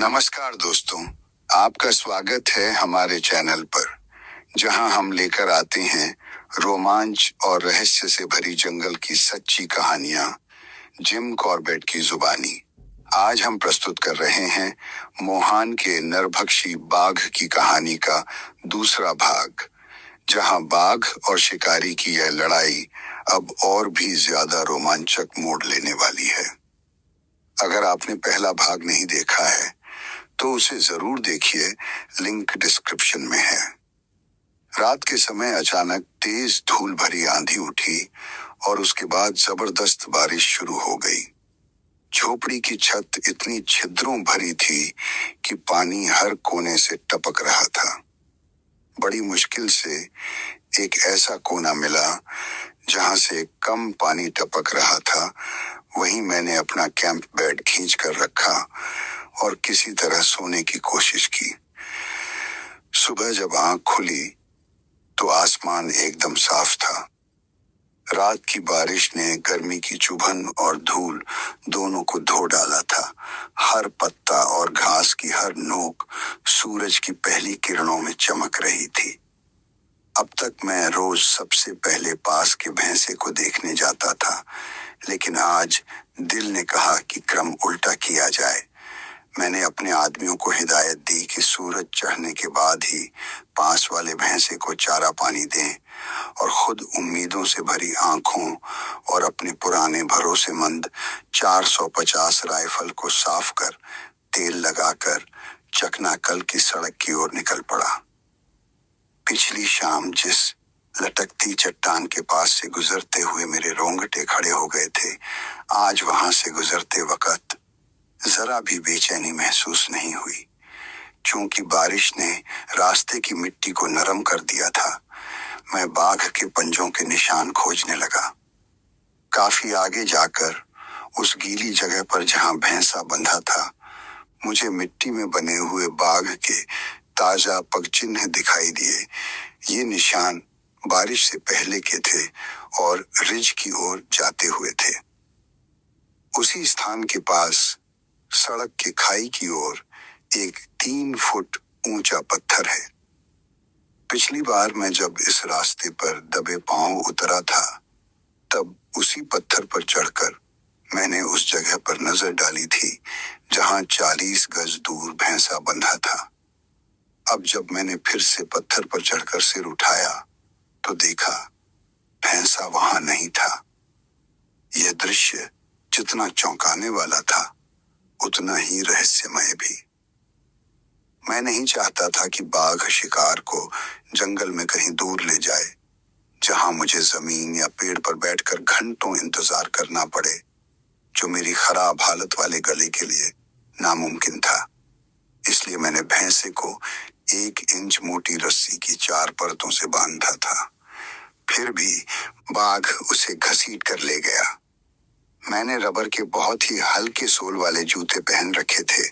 नमस्कार दोस्तों, आपका स्वागत है हमारे चैनल पर, जहां हम लेकर आते हैं रोमांच और रहस्य से भरी जंगल की सच्ची कहानियां जिम कॉर्बेट की जुबानी। आज हम प्रस्तुत कर रहे हैं मोहान के नरभक्षी बाघ की कहानी का दूसरा भाग, जहां बाघ और शिकारी की यह लड़ाई अब और भी ज्यादा रोमांचक मोड़ लेने वाली है। अगर आपने पहला भाग नहीं देखा है तो उसे जरूर देखिए, लिंक डिस्क्रिप्शन में है। रात के समय अचानक तेज धूल भरी आंधी उठी और उसके बाद जबरदस्त बारिश शुरू हो गई। झोपड़ी की छत इतनी छिद्रों भरी थी कि पानी हर कोने से टपक रहा था। बड़ी मुश्किल से एक ऐसा कोना मिला जहां से कम पानी टपक रहा था। वहीं मैंने अपना कैंप बेड खींच कर रखा और किसी तरह सोने की कोशिश की। सुबह जब आंख खुली तो आसमान एकदम साफ था। रात की बारिश ने गर्मी की चुभन और धूल दोनों को धो डाला था। हर पत्ता और घास की हर नोक सूरज की पहली किरणों में चमक रही थी। अब तक मैं रोज सबसे पहले पास के भैंसे को देखने जाता था, लेकिन आज दिल ने कहा कि क्रम उल्टा किया जाए। मैंने अपने आदमियों को हिदायत दी कि सूरज चढ़ने के बाद ही पास वाले भैंसे को चारा पानी दें और खुद उम्मीदों से भरी आंखों और अपने पुराने भरोसेमंद 450 राइफल को साफ कर तेल लगाकर चकनाकल की सड़क की ओर निकल पड़ा। पिछली शाम जिस लटकती चट्टान के पास से गुजरते हुए मेरे रोंगटे खड़े हो गए थे, आज वहां से गुजरते वक्त जरा भी बेचैनी महसूस नहीं हुई। चूंकि बारिश ने रास्ते की मिट्टी को नरम कर दिया था, मैं बाघ के पंजों के निशान खोजने लगा। काफी आगे जाकर उस गीली जगह पर जहां भैंसा बंधा था, मुझे मिट्टी में बने हुए बाघ के ताजा पगचिन्ह दिखाई दिए। ये निशान बारिश से पहले के थे और रिज की ओर जाते हुए थे। उसी स्थान के पास सड़क के खाई की ओर एक 3 फुट ऊंचा पत्थर है। पिछली बार मैं जब इस रास्ते पर दबे पांव उतरा था, तब उसी पत्थर पर चढ़कर मैंने उस जगह पर नजर डाली थी जहां 40 गज दूर भैंसा बंधा था। अब जब मैंने फिर से पत्थर पर चढ़कर सिर उठाया तो देखा भैंसा वहां नहीं था। यह दृश्य जितना चौंकाने वाला था, उतना ही रहस्यमय भी। मैं नहीं चाहता था कि बाघ शिकार को जंगल में कहीं दूर ले जाए, जहां मुझे जमीन या पेड़ पर बैठकर घंटों इंतजार करना पड़े, जो मेरी खराब हालत वाले गले के लिए नामुमकिन था। इसलिए मैंने भैंसे को 1 इंच मोटी रस्सी की 4 परतों से बांधा था। फिर भी बाघ उसे घसीट कर ले गया। मैंने रबर के बहुत ही हल्के सोल वाले जूते पहन रखे थे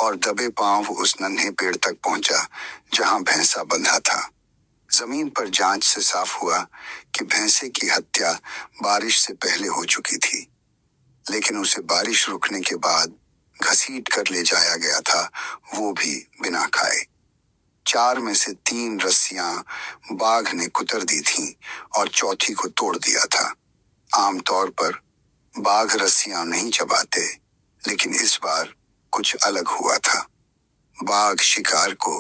और दबे पांव उस नन्हे पेड़ तक पहुंचा जहां भैंसा बंधा था। जमीन पर जांच से साफ हुआ कि भैंसे की हत्या बारिश से पहले हो चुकी थी, लेकिन उसे बारिश रुकने के बाद घसीट कर ले जाया गया था, वो भी बिना खाए। 4 में से 3 रस्सियां बाघ ने कुतर दी थीं और चौथी को तोड़ दिया था। आमतौर पर बाघ रस्सियां नहीं चबाते, लेकिन इस बार कुछ अलग हुआ था। बाघ शिकार को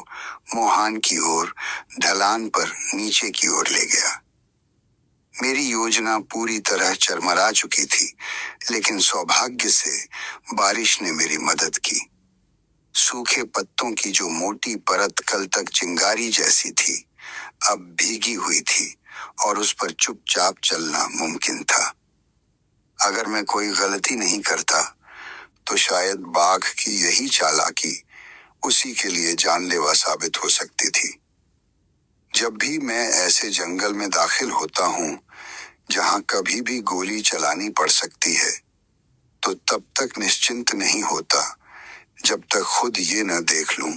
मोहान की ओर ढलान पर नीचे की ओर ले गया। मेरी योजना पूरी तरह चरमरा चुकी थी, लेकिन सौभाग्य से बारिश ने मेरी मदद की। सूखे पत्तों की जो मोटी परत कल तक चिंगारी जैसी थी, अब भीगी हुई थी और उस पर चुपचाप चलना मुमकिन था। अगर मैं कोई गलती नहीं करता तो शायद बाघ की यही चालाकी उसी के लिए जानलेवा साबित हो सकती थी। जब भी मैं ऐसे जंगल में दाखिल होता हूं जहां कभी भी गोली चलानी पड़ सकती है, तो तब तक निश्चिंत नहीं होता जब तक खुद ये न देख लूं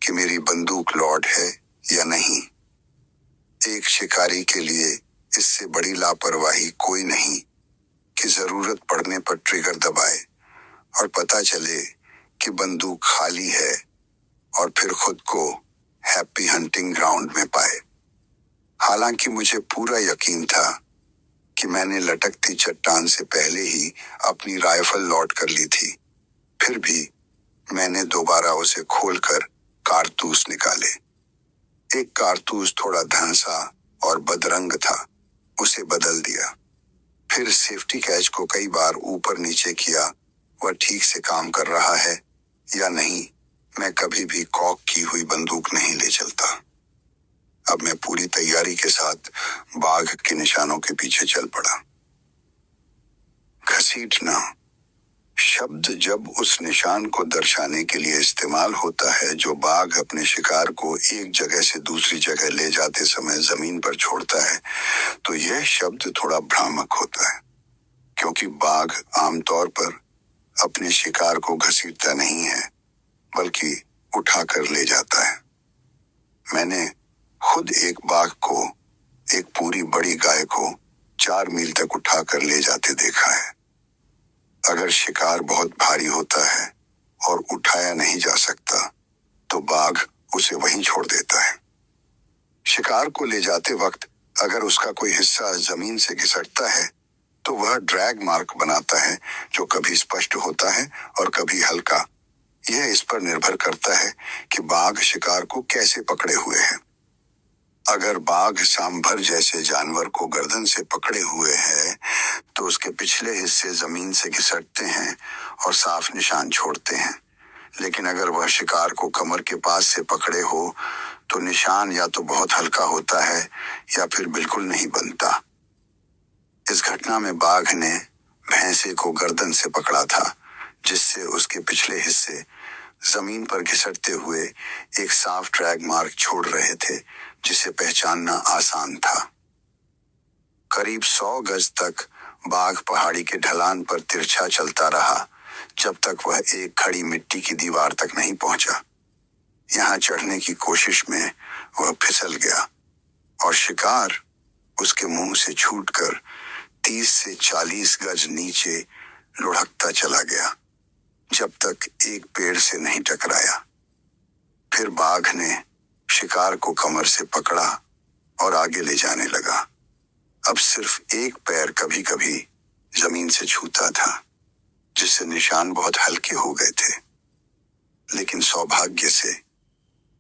कि मेरी बंदूक लौड है या नहीं। एक शिकारी के लिए इससे बड़ी लापरवाही कोई नहीं कि जरूरत पड़ने पर ट्रिगर दबाए और पता चले कि बंदूक खाली है और फिर खुद को हैप्पी हंटिंग ग्राउंड में पाए। हालांकि मुझे पूरा यकीन था कि मैंने लटकती चट्टान से पहले ही अपनी राइफल लोड कर ली थी, फिर भी मैंने दोबारा उसे खोलकर कारतूस निकाले। एक कारतूस थोड़ा धंसा और बदरंग था, उसे बदल दिया। फिर सेफ्टी कैच को कई बार ऊपर नीचे किया, वह ठीक से काम कर रहा है या नहीं। मैं कभी भी कॉक की हुई बंदूक नहीं ले चलता। अब मैं पूरी तैयारी के साथ बाघ के निशानों के पीछे चल पड़ा। घसीटना शब्द जब उस निशान को दर्शाने के लिए इस्तेमाल होता है जो बाघ अपने शिकार को एक जगह से दूसरी जगह ले जाते समय जमीन पर छोड़ता है, तो यह शब्द थोड़ा भ्रामक होता है, क्योंकि बाघ आमतौर पर अपने शिकार को घसीटता नहीं है, बल्कि उठाकर ले जाता है। मैंने खुद एक बाघ को, एक पूरी बड़ी गाय को 4 मील तक उठाकर ले जाते देखा है। अगर शिकार बहुत भारी होता है और उठाया नहीं जा सकता, तो बाघ उसे वहीं छोड़ देता है। शिकार को ले जाते वक्त अगर उसका कोई हिस्सा जमीन से घिसटता है, तो वह ड्रैग मार्क बनाता है, जो कभी स्पष्ट होता है और कभी हल्का। यह इस पर निर्भर करता है कि बाघ शिकार को कैसे पकड़े हुए है। अगर बाघ सांभर जैसे जानवर को गर्दन से पकड़े हुए है, तो उसके पिछले हिस्से जमीन से घिसटते हैं और साफ निशान छोड़ते हैं। लेकिन अगर वह शिकार को कमर के पास से पकड़े हो, तो निशान या तो बहुत हल्का होता है या फिर बिल्कुल नहीं बनता। इस घटना में बाघ ने भैंसे को गर्दन से पकड़ा था, जिससे उसके पिछले हिस्से जमीन पर घिसटते हुए एक साफ ड्रैग मार्क छोड़ रहे थे, जिसे पहचानना आसान था। करीब 100 गज तक बाघ पहाड़ी के ढलान पर तिरछा चलता रहा, जब तक वह एक खड़ी मिट्टी की दीवार तक नहीं पहुंचा। यहाँ चढ़ने की कोशिश में वह फिसल गया और शिकार उसके मुंह से छूटकर 30 से 40 गज नीचे लुढ़कता चला गया, जब तक एक पेड़ से नहीं टकराया। फिर बाघ ने शिकार को कमर से पकड़ा और आगे ले जाने लगा। अब सिर्फ एक पैर कभी कभी जमीन से छूता था, जिससे निशान बहुत हल्के हो गए थे। लेकिन सौभाग्य से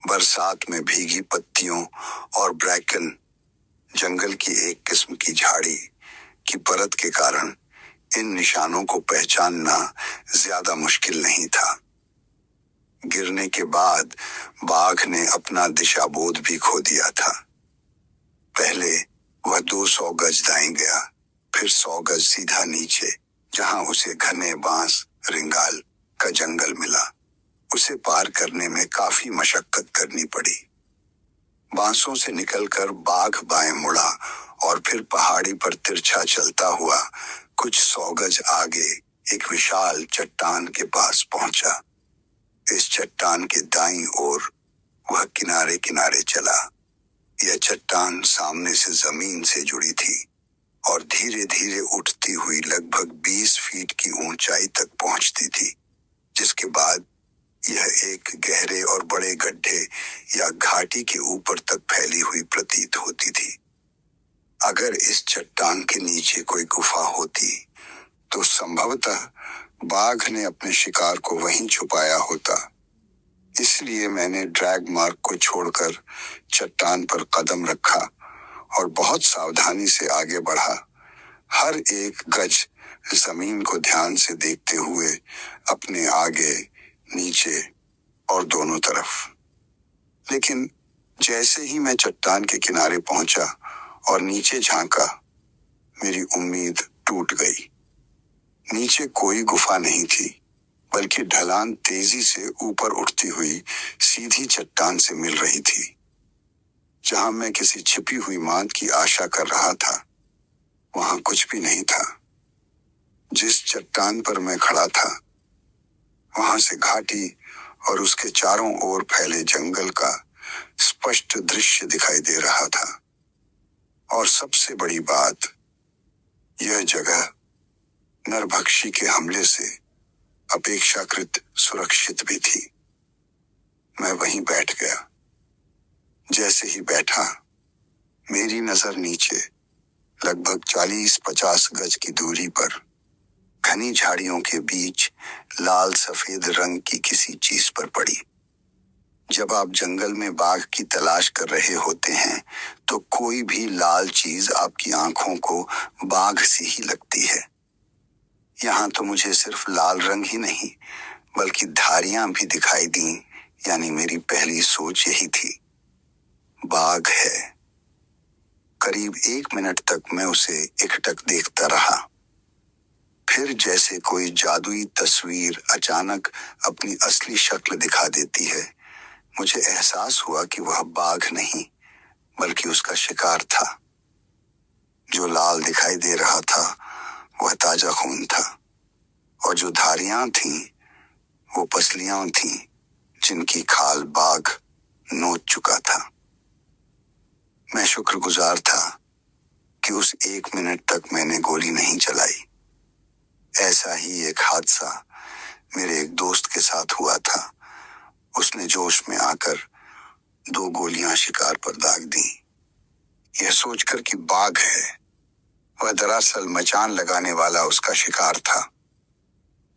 बरसात में भीगी पत्तियों और ब्रैकन, जंगल की एक किस्म की झाड़ी की परत के कारण इन निशानों को पहचानना ज्यादा मुश्किल नहीं था। गिरने के बाद बाघ ने अपना दिशाबोध भी खो दिया था। पहले वह 200 गज दाएं गया, फिर 100 गज सीधा नीचे, जहां उसे घने बांस रिंगाल का जंगल मिला। उसे पार करने में काफी मशक्कत करनी पड़ी। बांसों से निकलकर बाघ बाएं मुड़ा और फिर पहाड़ी पर तिरछा चलता हुआ कुछ 100 गज आगे एक विशाल चट्टान के पास पहुंचा। इस चट्टान के दाईं ओर वह किनारे किनारे चला। यह चट्टान सामने से जमीन से जुड़ी थी और धीरे धीरे उठती हुई लगभग 20 फीट की ऊंचाई तक पहुंचती थी, जिसके बाद यह एक गहरे और बड़े गड्ढे या घाटी के ऊपर तक फैली हुई प्रतीत होती थी। अगर इस चट्टान के नीचे कोई गुफा होती, तो संभवतः बाघ ने अपने शिकार को वहीं छुपाया होता। इसलिए मैंने ड्रैग मार्क को छोड़कर चट्टान पर कदम रखा और बहुत सावधानी से आगे बढ़ा, हर एक गज जमीन को ध्यान से देखते हुए अपने आगे, नीचे और दोनों तरफ। लेकिन जैसे ही मैं चट्टान के किनारे पहुंचा और नीचे झांका, मेरी उम्मीद टूट गई। नीचे कोई गुफा नहीं थी, बल्कि ढलान तेजी से ऊपर उठती हुई सीधी चट्टान से मिल रही थी। जहां मैं किसी छिपी हुई मांद की आशा कर रहा था, वहां कुछ भी नहीं था। जिस चट्टान पर मैं खड़ा था, वहां से घाटी और उसके चारों ओर फैले जंगल का स्पष्ट दृश्य दिखाई दे रहा था। और सबसे बड़ी बात, यह जगह नरभक्षी के हमले से अपेक्षाकृत सुरक्षित भी थी। मैं वहीं बैठ गया। जैसे ही बैठा, मेरी नजर नीचे लगभग 40-50 गज की दूरी पर घनी झाड़ियों के बीच लाल सफेद रंग की किसी चीज पर पड़ी। जब आप जंगल में बाघ की तलाश कर रहे होते हैं तो कोई भी लाल चीज आपकी आंखों को बाघ सी ही लगती है। यहाँ तो मुझे सिर्फ लाल रंग ही नहीं बल्कि धारियां भी दिखाई दी, यानी मेरी पहली सोच यही थी, बाघ है। करीब 1 मिनट तक मैं उसे एकटक देखता रहा। फिर जैसे कोई जादुई तस्वीर अचानक अपनी असली शक्ल दिखा देती है, मुझे एहसास हुआ कि वह बाघ नहीं बल्कि उसका शिकार था। जो लाल दिखाई दे रहा था वह ताजा खून था, और जो धारियां थीं वो पसलियां थीं जिनकी खाल बाघ नोच चुका था। मैं शुक्रगुजार था कि उस 1 मिनट तक मैंने गोली नहीं चलाई। ऐसा ही एक हादसा मेरे एक दोस्त के साथ हुआ था। उसने जोश में आकर 2 गोलियां शिकार पर दाग दी, यह सोचकर कि बाघ है। वह दरअसल मचान लगाने वाला उसका शिकार था।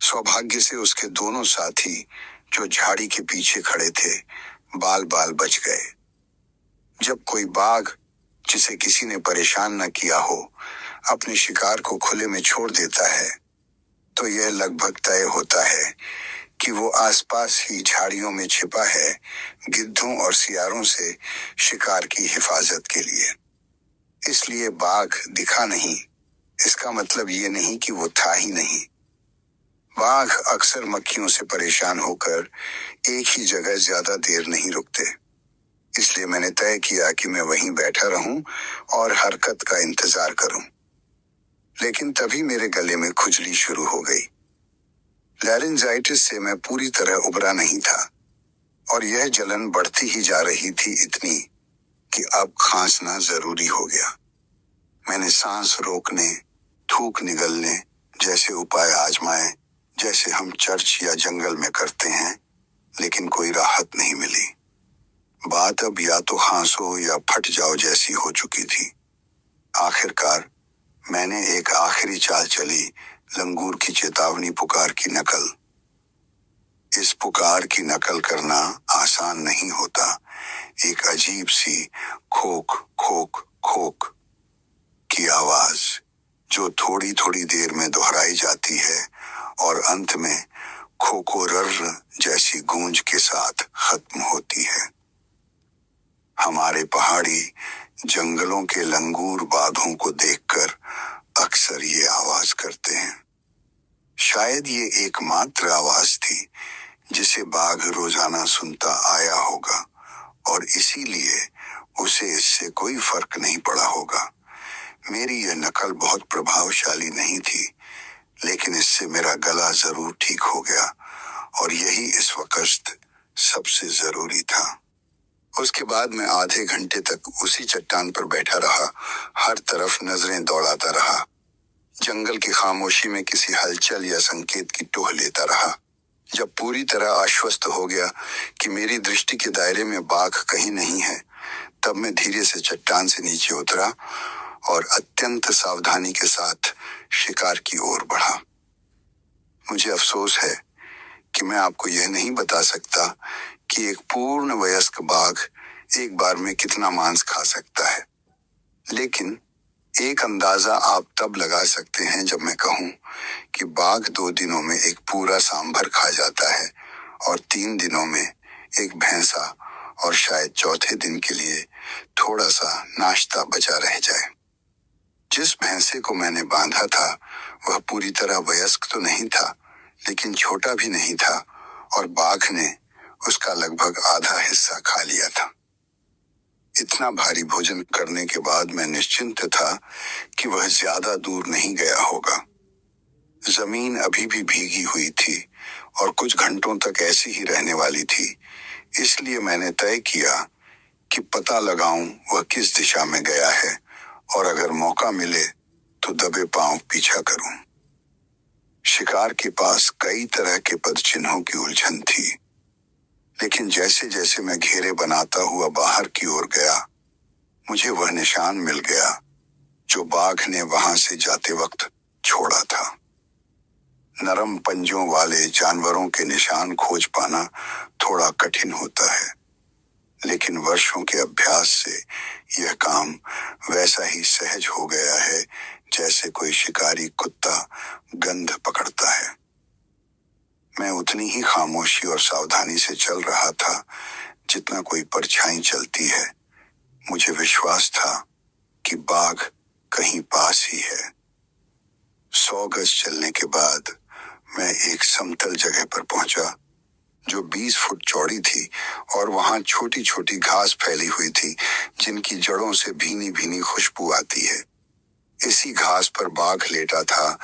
सौभाग्य से उसके दोनों साथी जो झाड़ी के पीछे खड़े थे बाल बाल बच गए। जब कोई बाघ जिसे किसी ने परेशान न किया हो अपने शिकार को खुले में छोड़ देता है तो यह लगभग तय होता है कि वो आसपास ही झाड़ियों में छिपा है गिद्धों और सियारों से शिकार की हिफाजत के लिए। इसलिए बाघ दिखा नहीं, इसका मतलब ये नहीं कि वो था ही नहीं। बाघ अक्सर मक्खियों से परेशान होकर एक ही जगह ज्यादा देर नहीं रुकते। इसलिए मैंने तय किया कि मैं वहीं बैठा रहूं और हरकत का इंतजार करूं। लेकिन तभी मेरे गले में खुजली शुरू हो गई। लैरिंजाइटिस से मैं पूरी तरह उबरा नहीं था और यह जलन बढ़ती ही जा रही थी, इतनी कि अब खांसना जरूरी हो गया। मैंने सांस रोकने, थूक निगलने जैसे उपाय आजमाए जैसे हम चर्च या जंगल में करते हैं, लेकिन कोई राहत नहीं मिली। बात अब या तो खांसो या फट जाओ जैसी हो चुकी थी। आखिरकार मैंने एक आखिरी चाल चली, लंगूर की चेतावनी पुकार की नकल। इस पुकार की नकल करना आसान नहीं होता। एक अजीब सी खोक खोक खोक की आवाज जो थोड़ी थोड़ी देर में दोहराई जाती है और अंत में खोको रर्र जैसी गूंज के साथ खत्म होती है। हमारे पहाड़ी जंगलों के लंगूर बाघों को देखकर अक्सर ये आवाज करते हैं। शायद ये एकमात्र आवाज थी जिसे बाघ रोजाना सुनता आया होगा और इसीलिए उसे इससे कोई फर्क नहीं पड़ा होगा। मेरी यह नकल बहुत प्रभावशाली नहीं थी, लेकिन इससे मेरा गला जरूर ठीक हो गया और यही इस वक्त सबसे जरूरी था। उसके बाद मैं आधे घंटे तक उसी चट्टान पर बैठा रहा, हर तरफ नजरें दौड़ाता रहा, जंगल की खामोशी में किसी हलचल या संकेत की टोह लेता रहा। जब पूरी तरह आश्वस्त हो गया कि मेरी दृष्टि के दायरे में बाघ कहीं नहीं है, तब मैं धीरे से चट्टान से नीचे उतरा और अत्यंत सावधानी के साथ शिकार की ओर बढ़ा। मुझे अफसोस है कि मैं आपको यह नहीं बता सकता कि एक पूर्ण वयस्क बाघ एक बार में कितना मांस खा सकता है, लेकिन एक अंदाजा आप तब लगा सकते हैं जब मैं कहूं कि बाघ 2 दिनों में एक पूरा सांभर खा जाता है और 3 दिनों में एक भैंसा, और शायद चौथे दिन के लिए थोड़ा सा नाश्ता बचा रह जाए। जिस भैंसे को मैंने बांधा था वह पूरी तरह वयस्क तो नहीं था, लेकिन छोटा भी नहीं था, और बाघ ने उसका लगभग आधा हिस्सा खा लिया था। इतना भारी भोजन करने के बाद मैं निश्चिंत था कि वह ज्यादा दूर नहीं गया होगा। जमीन अभी भी भीगी हुई थी और कुछ घंटों तक ऐसी ही रहने वाली थी, इसलिए मैंने तय किया कि पता लगाऊं वह किस दिशा में गया है और अगर मौका मिले तो दबे पांव पीछा करूं। शिकार के पास कई तरह के पद चिन्हों की उलझन थी, लेकिन जैसे जैसे मैं घेरे बनाता हुआ बाहर की ओर गया, मुझे वह निशान मिल गया जो बाघ ने वहां से जाते वक्त छोड़ा था। नरम पंजों वाले जानवरों के निशान खोज पाना थोड़ा कठिन होता है, लेकिन वर्षों के अभ्यास से यह काम वैसा ही सहज हो गया है जैसे कोई शिकारी कुत्ता गंध पकड़ता है। मैं उतनी ही खामोशी और सावधानी से चल रहा था जितना कोई परछाई चलती है। मुझे विश्वास था कि बाघ कहीं पास ही है। 100 गज चलने के बाद मैं एक समतल जगह पर पहुंचा जो 20 फुट चौड़ी थी, और वहां छोटी छोटी घास फैली हुई थी जिनकी जड़ों से भीनी भीनी खुशबू आती है। इसी घास पर बाघ लेटा था।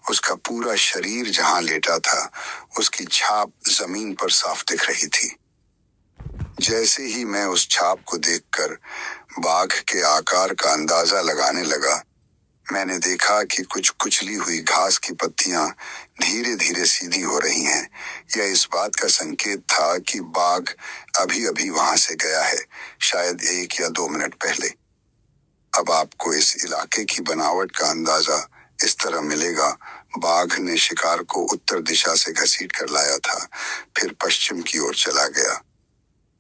उसका पूरा शरीर जहां लेटा था, उसकी छाप जमीन पर साफ दिख रही थी। जैसे ही मैं उस छाप को देखकर बाघ के आकार का अंदाजा लगाने लगा, मैंने देखा कि कुछ कुचली हुई घास की पत्तियां धीरे धीरे सीधी हो रही हैं। यह इस बात का संकेत था कि बाघ अभी अभी वहां से गया है, शायद 1 या 2 मिनट पहले। अब आपको इस इलाके की बनावट का अंदाजा इस तरह मिलेगा। बाघ ने शिकार को उत्तर दिशा से घसीट कर लाया था, फिर पश्चिम की ओर चला गया।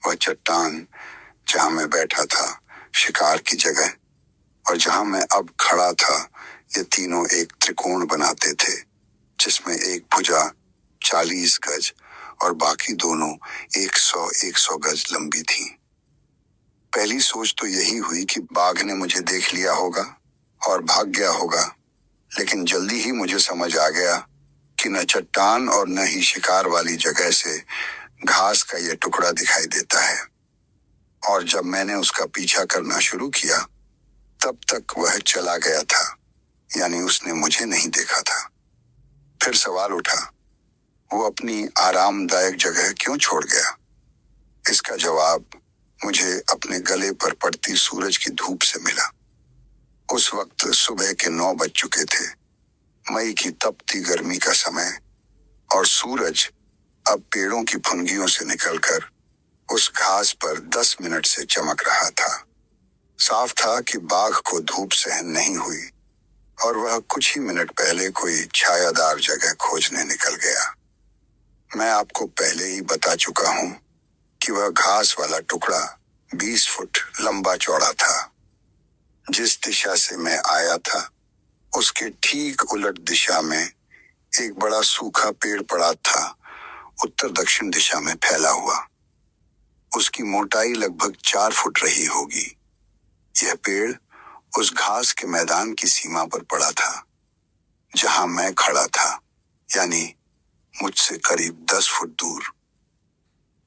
वह चट्टान जहां मैं बैठा था, शिकार की जगह, और जहां मैं अब खड़ा था, ये तीनों एक त्रिकोण बनाते थे जिसमें एक भुजा 40 गज और बाकी दोनों 100 गज लंबी थी। पहली सोच तो यही हुई कि बाघ ने मुझे देख लिया होगा और भाग गया होगा, लेकिन जल्दी ही मुझे समझ आ गया कि न चट्टान और न ही शिकार वाली जगह से घास का यह टुकड़ा दिखाई देता है। और जब मैंने उसका पीछा करना शुरू किया, तब तक वह चला गया था, यानी उसने मुझे नहीं देखा था। फिर सवाल उठा, वो अपनी आरामदायक जगह क्यों छोड़ गया? इसका जवाब मुझे अपने गले पर पड़ती सूरज की धूप से मिला। उस वक्त सुबह के 9 बज चुके थे, मई की तपती गर्मी का समय, और सूरज अब पेड़ों की फुनगियों से निकलकर उस घास पर 10 मिनट से चमक रहा था। साफ था कि बाघ को धूप सहन नहीं हुई और वह कुछ ही मिनट पहले कोई छायादार जगह खोजने निकल गया। मैं आपको पहले ही बता चुका हूं कि वह घास वाला टुकड़ा 20 फुट लंबा चौड़ा था। जिस दिशा से मैं आया था, उसके ठीक उलट दिशा में एक बड़ा सूखा पेड़ पड़ा था, उत्तर दक्षिण दिशा में फैला हुआ। उसकी मोटाई लगभग 4 फुट रही होगी। यह पेड़ उस घास के मैदान की सीमा पर पड़ा था जहां मैं खड़ा था, यानी मुझसे करीब 10 फुट दूर।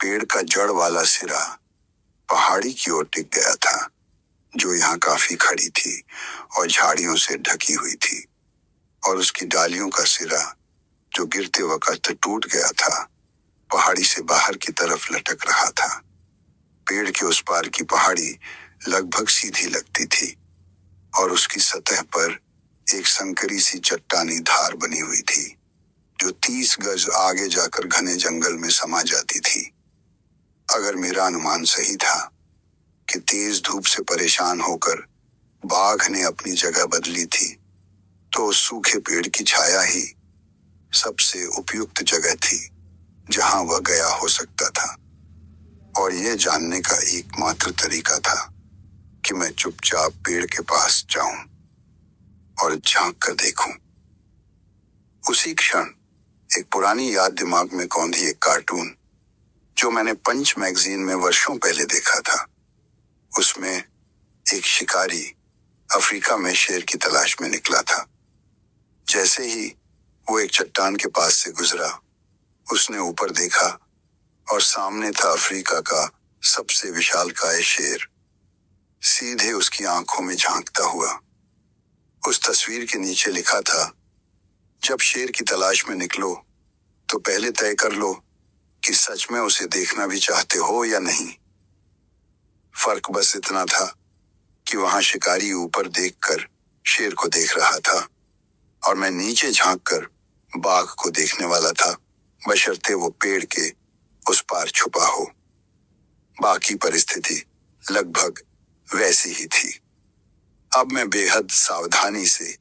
पेड़ का जड़ वाला सिरा पहाड़ी की ओर टिक गया था, जो यहाँ काफी खड़ी थी और झाड़ियों से ढकी हुई थी, और उसकी डालियों का सिरा, जो गिरते वक्त टूट गया था, पहाड़ी से बाहर की तरफ लटक रहा था। पेड़ के उस पार की पहाड़ी लगभग सीधी लगती थी और उसकी सतह पर एक संकरी सी चट्टानी धार बनी हुई थी, जो 30 गज आगे जाकर घने जंगल में समा जाती थी। अगर मेरा अनुमान सही था कि तेज धूप से परेशान होकर बाघ ने अपनी जगह बदली थी, तो उस सूखे पेड़ की छाया ही सबसे उपयुक्त जगह थी जहां वह गया हो सकता था। और यह जानने का एकमात्र तरीका था कि मैं चुपचाप पेड़ के पास जाऊं और झांक कर देखूं। उसी क्षण एक पुरानी याद दिमाग में कौंधी, एक कार्टून जो मैंने पंच मैगजीन में वर्षों पहले देखा था। उसमें एक शिकारी अफ्रीका में शेर की तलाश में निकला था। जैसे ही वो एक चट्टान के पास से गुजरा, उसने ऊपर देखा और सामने था अफ्रीका का सबसे विशालकाय शेर, सीधे उसकी आंखों में झांकता हुआ। उस तस्वीर के नीचे लिखा था, जब शेर की तलाश में निकलो तो पहले तय कर लो कि सच में उसे देखना भी चाहते हो या नहीं। फर्क बस इतना था कि वहां शिकारी ऊपर देखकर शेर को देख रहा था और मैं नीचे झांककर बाघ को देखने वाला था, बशर्ते वो पेड़ के उस पार छुपा हो। बाकी परिस्थिति लगभग वैसी ही थी। अब मैं बेहद सावधानी से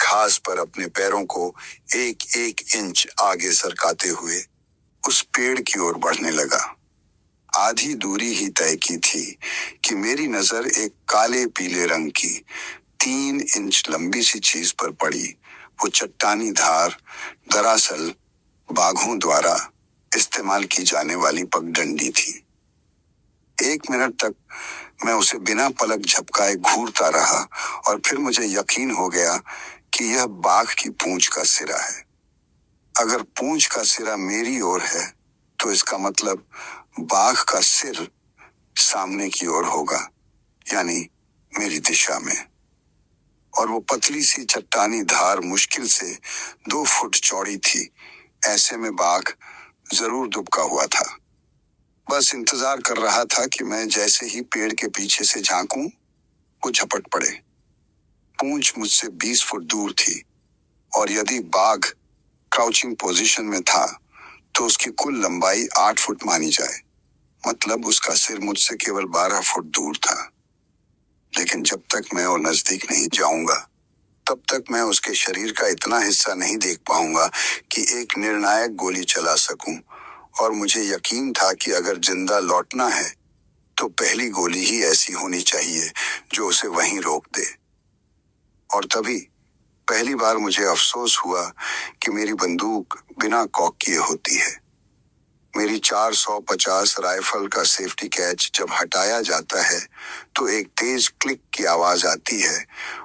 घास पर अपने पैरों को एक एक इंच आगे सरकाते हुए उस पेड़ की ओर बढ़ने लगा। आधी दूरी ही तय की थी कि मेरी नजर एक काले पीले रंग की 3 इंच लंबी सी चीज पर पड़ी। वो चट्टानी धार दरअसल बाघों द्वारा इस्तेमाल की जाने वाली पगडंडी थी। 1 मिनट तक मैं उसे बिना पलक झपकाए घूरता रहा और फिर मुझे यकीन हो गया कि यह बाघ की पूंछ का सिरा है। अगर पूंछ का सिरा मेरी ओर है तो इसका मतलब बाघ का सिर सामने की ओर होगा, यानी मेरी दिशा में। और वो पतली सी चट्टानी धार मुश्किल से 2 फुट चौड़ी थी। ऐसे में बाघ जरूर दुबका हुआ था। बस इंतजार कर रहा था कि मैं जैसे ही पेड़ के पीछे से झांकूं, वो झपट पड़े। पूंछ मुझसे 20 फुट दूर थी और यदि बाघ क्राउचिंग पोजीशन में था तो उसकी कुल लंबाई 8 फुट मानी जाए। मतलब उसका सिर मुझसे केवल 12 फुट दूर था। लेकिन जब तक मैं और नजदीक नहीं जाऊंगा तब तक मैं उसके शरीर का इतना हिस्सा नहीं देख पाऊंगा कि एक निर्णायक गोली चला सकूं। और मुझे यकीन था कि अगर जिंदा लौटना है तो पहली गोली ही ऐसी होनी चाहिए जो उसे वहीं रोक दे। और तभी पहली बार मुझे अफसोस हुआ कि मेरी बंदूक बिना कॉक किए होती है। मेरी 450 राइफल का सेफ्टी कैच जब हटाया जाता है तो एक तेज क्लिक की आवाज आती है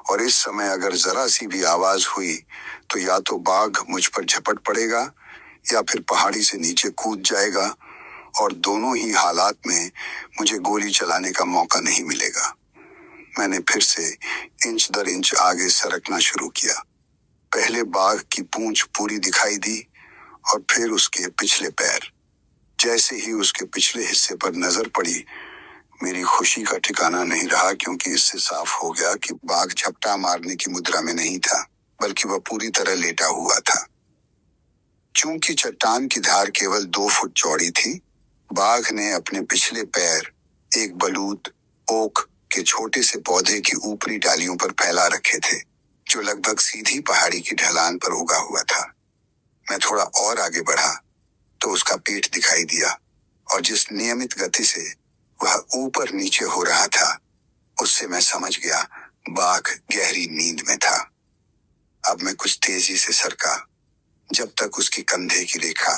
और इस समय अगर जरा सी भी आवाज हुई तो या तो बाघ मुझ पर झपट पड़ेगा या फिर पहाड़ी से नीचे कूद जाएगा और दोनों ही हालात में मुझे गोली चलाने का मौका नहीं मिलेगा। मैंने फिर से इंच दर इंच आगे सरकना शुरू किया। पहले बाघ की पूंछ पूरी दिखाई दी और फिर उसके पिछले पैर। जैसे ही उसके पिछले हिस्से पर नजर पड़ी, मेरी खुशी का ठिकाना नहीं रहा, क्योंकि इससे साफ हो गया कि बाघ झपटा मारने की मुद्रा में नहीं था, बल्कि वह पूरी तरह लेटा हुआ था। चूंकि चट्टान की धार केवल 2 फुट चौड़ी थी, बाघ ने अपने पिछले पैर एक बलूत ओक के छोटे से पौधे की ऊपरी डालियों पर फैला रखे थे, जो लगभग सीधी पहाड़ी की ढलान पर उगा हुआ था। मैं थोड़ा और आगे बढ़ा तो उसका पेट दिखाई दिया और जिस नियमित गति से वह ऊपर नीचे हो रहा था, उससे मैं समझ गया बाघ गहरी नींद में था। अब मैं कुछ तेजी से सरका जब तक उसकी कंधे की रेखा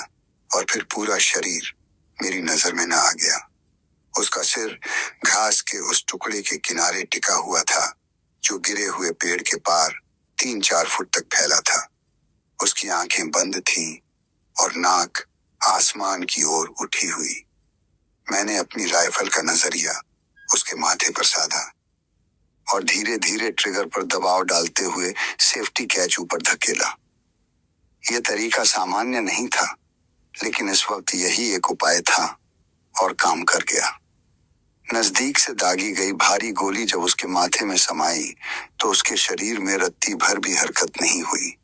और फिर पूरा शरीर मेरी नजर में न आ गया। उसका सिर घास के उस टुकड़े के किनारे टिका हुआ था जो गिरे हुए पेड़ के पार 3-4 फुट तक फैला था। उसकी आंखें बंद थीं और नाक आसमान की ओर उठी हुई। मैंने अपनी राइफल का नजरिया उसके माथे पर साधा और धीरे धीरे ट्रिगर पर दबाव डालते हुए सेफ्टी कैच ऊपर धकेला। यह तरीका सामान्य नहीं था, लेकिन इस वक्त यही एक उपाय था और काम कर गया। नजदीक से दागी गई भारी गोली जब उसके माथे में समाई तो उसके शरीर में रत्ती भर भी हरकत नहीं हुई।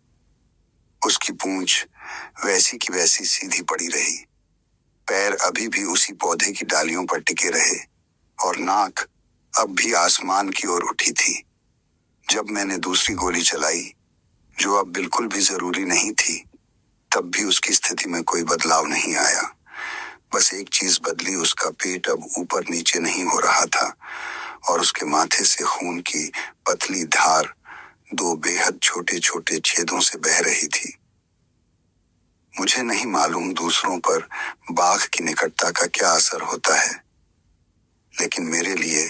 उसकी पूंछ वैसी की वैसी सीधी पड़ी रही, पैर अभी भी उसी पौधे की डालियों पर टिके रहे और नाक अब भी आसमान की ओर उठी थी। जब मैंने दूसरी गोली चलाई, जो अब बिल्कुल भी जरूरी नहीं थी, तब भी उसकी स्थिति में कोई बदलाव नहीं आया। बस एक चीज बदली, उसका पेट अब ऊपर नीचे नहीं हो रहा था और उसके माथे से खून की पतली धार 2 बेहद छोटे छोटे छेदों से बह रही थी। मुझे नहीं मालूम दूसरों पर बाघ की निकटता का क्या असर होता है, लेकिन मेरे लिए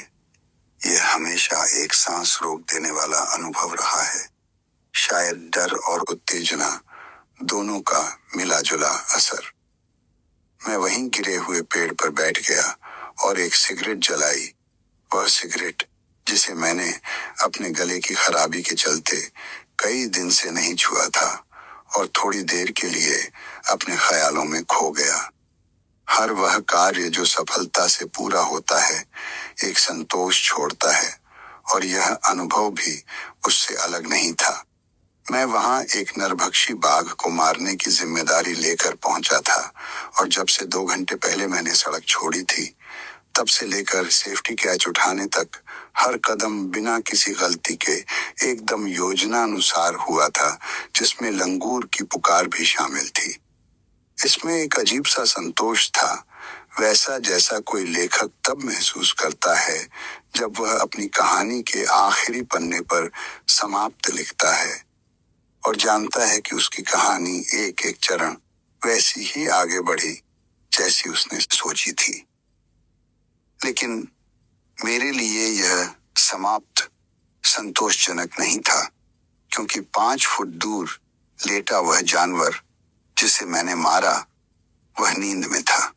यह हमेशा एक सांस रोक देने वाला अनुभव रहा है। शायद डर और उत्तेजना दोनों का मिला जुला असर। मैं वहीं गिरे हुए पेड़ पर बैठ गया और एक सिगरेट जलाई, वह सिगरेट जिसे मैंने अपने गले की खराबी के चलते कई दिन से नहीं छुआ था और थोड़ी देर के लिए अपने ख्यालों में खो गया। हर वह कार्य जो सफलता से पूरा होता है एक संतोष छोड़ता है और यह अनुभव भी उससे अलग नहीं था। मैं वहां एक नरभक्षी बाघ को मारने की जिम्मेदारी लेकर पहुंचा था और जब से 2 घंटे पहले मैंने सड़क छोड़ी थी, तब से लेकर सेफ्टी कैच उठाने तक हर कदम बिना किसी गलती के एकदम योजना अनुसार हुआ था, जिसमें लंगूर की पुकार भी शामिल थी। इसमें एक अजीब सा संतोष था, वैसा जैसा कोई लेखक तब महसूस करता है जब वह अपनी कहानी के आखिरी पन्ने पर समाप्त लिखता है और जानता है कि उसकी कहानी एक एक चरण वैसी ही आगे बढ़ी जैसी उसने सोची थी। लेकिन मेरे लिए यह समाप्त संतोषजनक नहीं था, क्योंकि 5 फुट दूर लेटा वह जानवर जिसे मैंने मारा, वह नींद में था।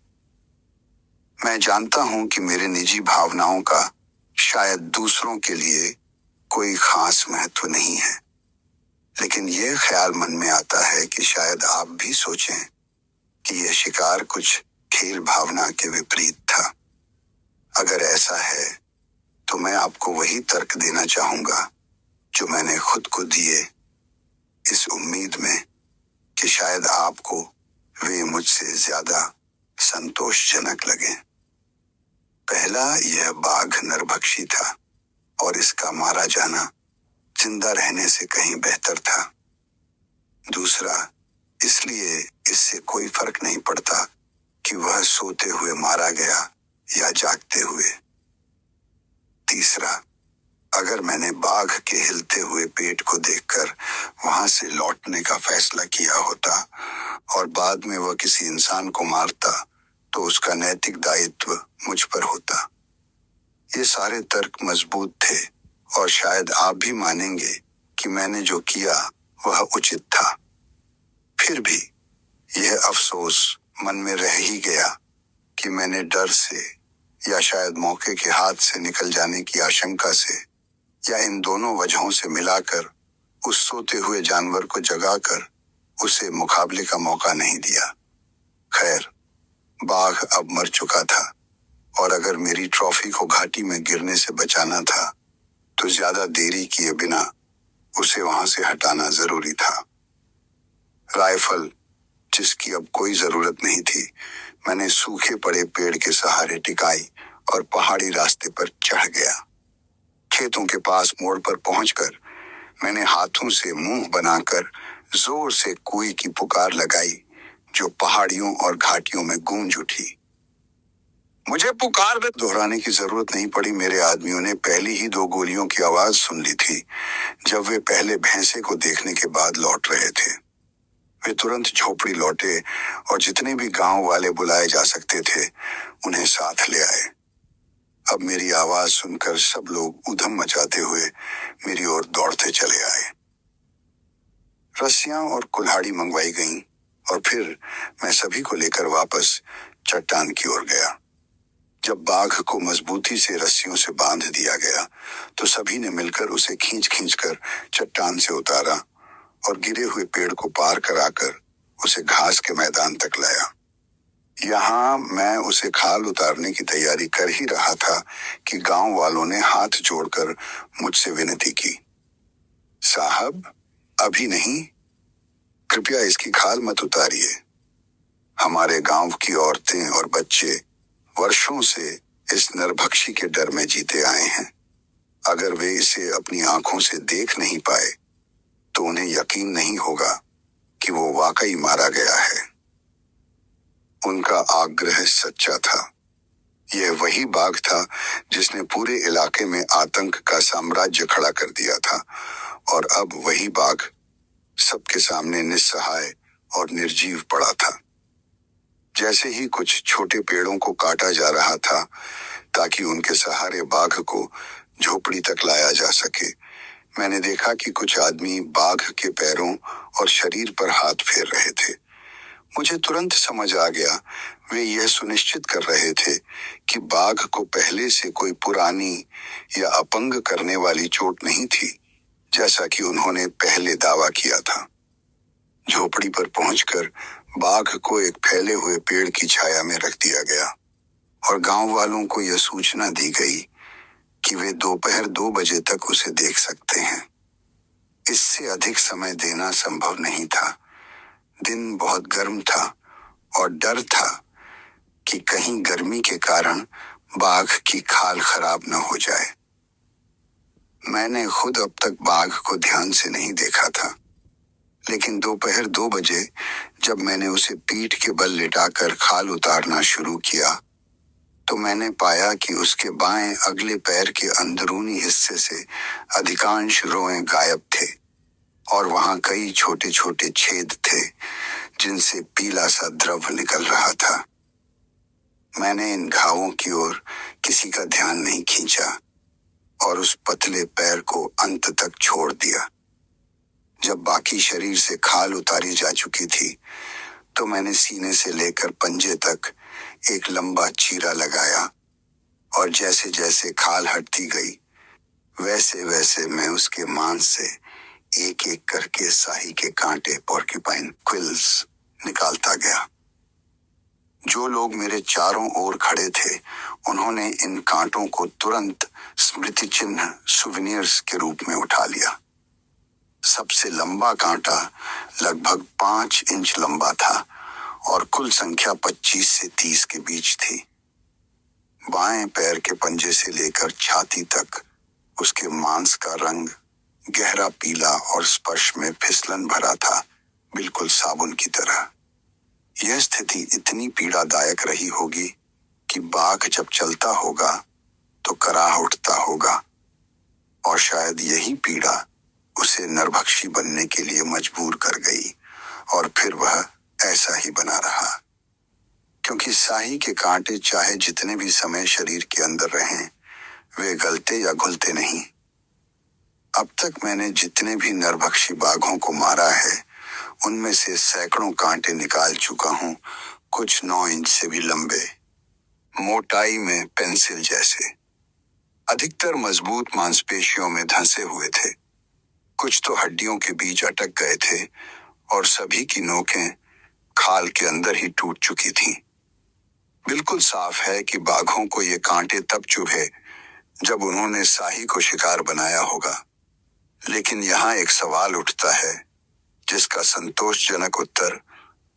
मैं जानता हूं कि मेरे निजी भावनाओं का शायद दूसरों के लिए कोई खास महत्व नहीं है, लेकिन यह ख्याल मन में आता है कि शायद आप भी सोचें कि यह शिकार कुछ खेल भावना के विपरीत था। अगर ऐसा है तो मैं आपको वही तर्क देना चाहूंगा जो मैंने खुद को दिए, इस उम्मीद में कि शायद आपको वे मुझसे ज्यादा संतोषजनक लगे। पहला, यह बाघ नरभक्षी था और इसका मारा जाना जिंदा रहने से कहीं बेहतर था। दूसरा, इसलिए इससे कोई फर्क नहीं पड़ता कि वह सोते हुए मारा गया या जागते हुए। तीसरा, अगर मैंने बाघ के हिलते हुए पेट को देखकर वहां से लौटने का फैसला किया होता और बाद में वह किसी इंसान को मारता, तो उसका नैतिक दायित्व मुझ पर होता। ये सारे तर्क मजबूत थे और शायद आप भी मानेंगे कि मैंने जो किया वह उचित था। फिर भी यह अफसोस मन में रह ही गया कि मैंने डर से या शायद मौके के हाथ से निकल जाने की आशंका से या इन दोनों वजहों से मिलाकर उस सोते हुए जानवर को जगाकर उसे मुकाबले का मौका नहीं दिया। खैर, बाघ अब मर चुका था और अगर मेरी ट्रॉफी को घाटी में गिरने से बचाना था तो ज्यादा देरी किए बिना उसे वहां से हटाना जरूरी था। राइफल, जिसकी अब कोई जरूरत नहीं थी, मैंने सूखे पड़े पेड़ के सहारे टिकाई और पहाड़ी रास्ते पर चढ़ गया। खेतों के पास मोड़ पर पहुंचकर मैंने हाथों से मुंह बनाकर जोर से कोई की पुकार लगाई, जो पहाड़ियों और घाटियों में गूंज उठी। मुझे पुकार दोहराने की जरूरत नहीं पड़ी। मेरे आदमियों ने पहली ही 2 गोलियों की आवाज सुन ली थी जब वे पहले भैंसे को देखने के बाद लौट रहे थे। वे तुरंत झोपड़ी लौटे और जितने भी गांव वाले बुलाए जा सकते थे उन्हें साथ ले आए। अब मेरी आवाज सुनकर सब लोग उधम मचाते हुए मेरी ओर दौड़ते चले आए। रस्सियां और कुल्हाड़ी मंगवाई गईं और फिर मैं सभी को लेकर वापस चट्टान की ओर गया। जब बाघ को मजबूती से रस्सियों से बांध दिया गया तो सभी ने मिलकर उसे खींच खींच कर चट्टान से उतारा और गिरे हुए पेड़ को पार कराकर उसे घास के मैदान तक लाया। यहाँ मैं उसे खाल उतारने की तैयारी कर ही रहा था कि गांव वालों ने हाथ जोड़कर मुझसे विनती की, साहब, अभी नहीं, कृपया इसकी खाल मत उतारिए। हमारे गांव की औरतें और बच्चे वर्षों से इस नरभक्षी के डर में जीते आए हैं। अगर वे इसे अपनी आंखों से देख नहीं पाए तो उन्हें यकीन नहीं होगा कि वो वाकई मारा गया है। उनका आग्रह सच्चा था। यह वही बाघ था जिसने पूरे इलाके में आतंक का साम्राज्य खड़ा कर दिया था और अब वही बाघ सबके सामने निस्सहाय और निर्जीव पड़ा था। जैसे ही कुछ छोटे पेड़ों को काटा जा रहा था ताकि उनके सहारे बाघ को झोपड़ी तक लाया जा सके, मैंने देखा कि कुछ आदमी बाघ के पैरों और शरीर पर हाथ फेर रहे थे। मुझे तुरंत समझ आ गया, वे यह सुनिश्चित कर रहे थे कि बाघ को पहले से कोई पुरानी या अपंग करने वाली चोट नहीं थी, जैसा कि उन्होंने पहले दावा किया था। झोपड़ी पर पहुंचकर बाघ को एक फैले हुए पेड़ की छाया में रख दिया गया और गांव वालों को यह सूचना दी गई कि वे दोपहर 2 बजे तक उसे देख सकते हैं। इससे अधिक समय देना संभव नहीं था। दिन बहुत गर्म था और डर था कि कहीं गर्मी के कारण बाघ की खाल खराब न हो जाए। मैंने खुद अब तक बाघ को ध्यान से नहीं देखा था, लेकिन दोपहर 2 बजे जब मैंने उसे पीठ के बल लिटाकर खाल उतारना शुरू किया तो मैंने पाया कि उसके बाएं अगले पैर के अंदरूनी हिस्से से अधिकांश रोएं गायब थे और वहां कई छोटे छोटे छेद थे जिनसे पीला सा द्रव निकल रहा था। मैंने इन घावों की ओर किसी का ध्यान नहीं खींचा और उस पतले पैर को अंत तक छोड़ दिया। जब बाकी शरीर से खाल उतारी जा चुकी थी तो मैंने सीने से लेकर पंजे तक एक लंबा चीरा लगाया और जैसे जैसे खाल हटती गई वैसे वैसे मैं उसके मांस से एक एक करके साही के कांटे पोर्क्यूपाइन क्विल्स निकालता गया। जो लोग मेरे चारों ओर खड़े थे उन्होंने इन कांटों को तुरंत स्मृति चिन्ह सुवेनियर्स के रूप में उठा लिया। सबसे लंबा कांटा लगभग 5 इंच लंबा था और कुल संख्या 25 से 30 के बीच थी। बाएं पैर के पंजे से लेकर छाती तक उसके मांस का रंग गहरा पीला और स्पर्श में फिसलन भरा था, बिल्कुल साबुन की तरह। यह स्थिति इतनी पीड़ादायक रही होगी कि बाघ जब चलता होगा तो कराह उठता होगा और शायद यही पीड़ा उसे नरभक्षी बनने के लिए मजबूर कर गई और फिर वह ऐसा ही बना रहा, क्योंकि साही के कांटे चाहे जितने भी समय शरीर के अंदर रहें वे गलते या घुलते नहीं। अब तक मैंने जितने भी नरभक्षी बाघों को मारा है उनमें से सैकड़ों कांटे निकाल चुका हूं, कुछ 9 इंच से भी लंबे, मोटाई में पेंसिल जैसे। अधिकतर मजबूत मांसपेशियों में धंसे हुए थे, कुछ तो हड्डियों के बीच अटक गए थे और सभी की नोकें खाल के अंदर ही टूट चुकी थीं। बिल्कुल साफ है कि बाघों को ये कांटे तब चुभे जब उन्होंने साही को शिकार बनाया होगा। लेकिन यहाँ एक सवाल उठता है जिसका संतोषजनक उत्तर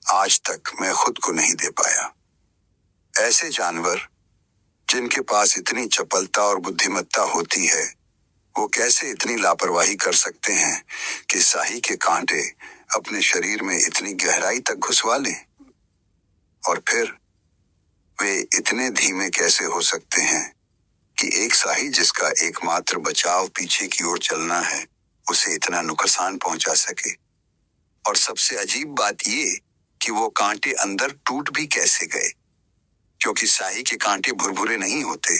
आज तक मैं खुद को नहीं दे पाया। ऐसे जानवर जिनके पास इतनी चपलता और बुद्धिमत्ता होती है वो कैसे इतनी लापरवाही कर सकते हैं कि साही के कांटे अपने शरीर में इतनी गहराई तक घुसवा लें? और फिर वे इतने धीमे कैसे हो सकते हैं कि एक साही जिसका एकमात्र बचाव पीछे की ओर चलना है उसे इतना नुकसान पहुंचा सके? और सबसे अजीब बात ये कि वो कांटे अंदर टूट भी कैसे गए, क्योंकि साही के कांटे भुरभुरे नहीं होते।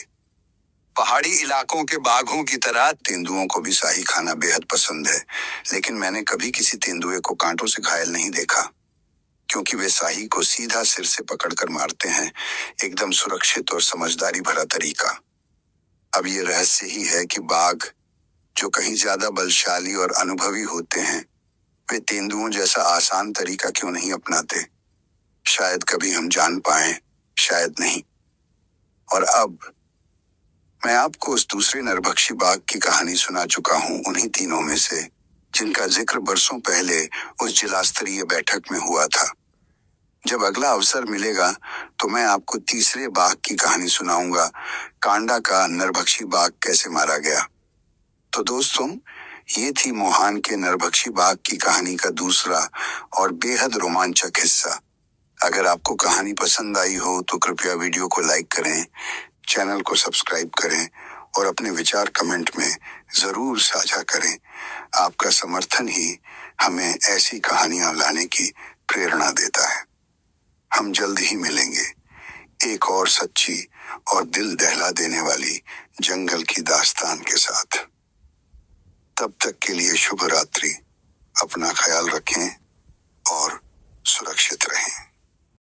पहाड़ी इलाकों के बाघों की तरह तेंदुओं को भी साही खाना बेहद पसंद है, लेकिन मैंने कभी किसी तेंदुए को कांटों से घायल नहीं देखा, क्योंकि वे साही को सीधा सिर से पकड़कर मारते हैं, एकदम सुरक्षित और समझदारी भरा तरीका। अब ये रहस्य ही है कि बाघ जो कहीं ज्यादा बलशाली और अनुभवी होते हैं वे तेंदुओं जैसा आसान तरीका क्यों नहीं अपनाते। शायद कभी हम जान पाएं, शायद नहीं। और अब मैं आपको उस दूसरे नरभक्षी बाघ की कहानी सुना चुका हूं, उन्हीं तीनों में से जिनका जिक्र बरसों पहले उस जिला स्तरीय बैठक में हुआ था। जब अगला अवसर मिलेगा तो मैं आपको तीसरे बाघ की कहानी सुनाऊंगा, कांडा का नरभक्षी बाघ कैसे मारा गया। तो दोस्तों, ये थी मोहान के नरभक्षी बाघ की कहानी का दूसरा और बेहद रोमांचक हिस्सा। अगर आपको कहानी पसंद आई हो तो कृपया वीडियो को लाइक करें, चैनल को सब्सक्राइब करें और अपने विचार कमेंट में जरूर साझा करें। आपका समर्थन ही हमें ऐसी कहानियां लाने की प्रेरणा देता है। हम जल्द ही मिलेंगे एक और सच्ची और दिल दहला देने वाली जंगल की दास्तान के साथ। तब तक के लिए शुभ रात्रि, अपना ख्याल रखें और सुरक्षित रहें।